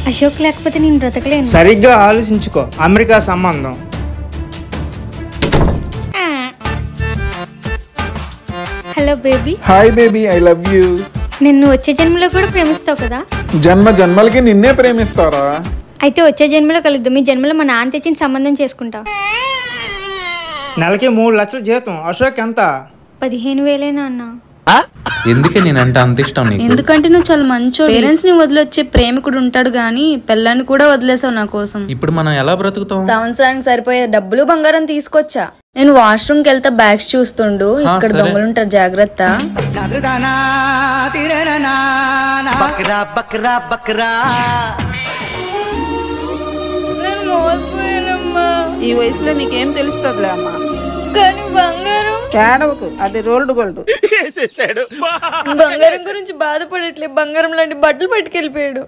అశోక్ లేకపోతే నేను బ్రతకలేను. సరిగ్గా ఆలోచించుకో. అమెరికా సంబంధం. Hello baby. Hi baby, I love you. నిన్ను వచ్చే జన్మలో కూడా ప్రేమిస్తావు కదా? జన్మ జన్మలకి నిన్నే ప్రేమిస్తారా? అయితే వచ్చే జన్మలో కలుద్దాం. మీ జన్మలో మా నాన్న తెచ్చిన సంబంధం చేసుకుంటా. నెలకి 3 లక్షల జీతం. అశోక్ ఎంత? 15,000 అన్న. ఎందుకే నేనంటే అంత ఇష్టం నీకు? ఎందుకంటే నువ్వు చాలా మంచో. పేరెంట్స్ ని వదిలొచ్చే ప్రేమికుడు ఉంటాడు గానీ పిల్లని కూడా వదిలేసావు నా కోసం. ఇప్పుడు మనం ఎలా బ్రతుకుతాం? సంవత్సరానికి సరిపోయే డబ్బులు బంగారం తీసుకొచ్చా. నేను వాష్రూమ్ కి వెళ్తా బ్యాగ్స్ చూస్తుండు. ఇక్కడ దొంగలుంటారు, జాగ్రత్త. ఈ వయసులో నీకేం తెలుస్తుందిలే అమ్మా. కానీ బంగారం కేడవకు, అది రోల్డ్ గోల్డ్. బంగారం గురించి బాధపడట్లే, బంగారం లాంటి బట్టలు పట్టుకెళ్ళిపోయాడు.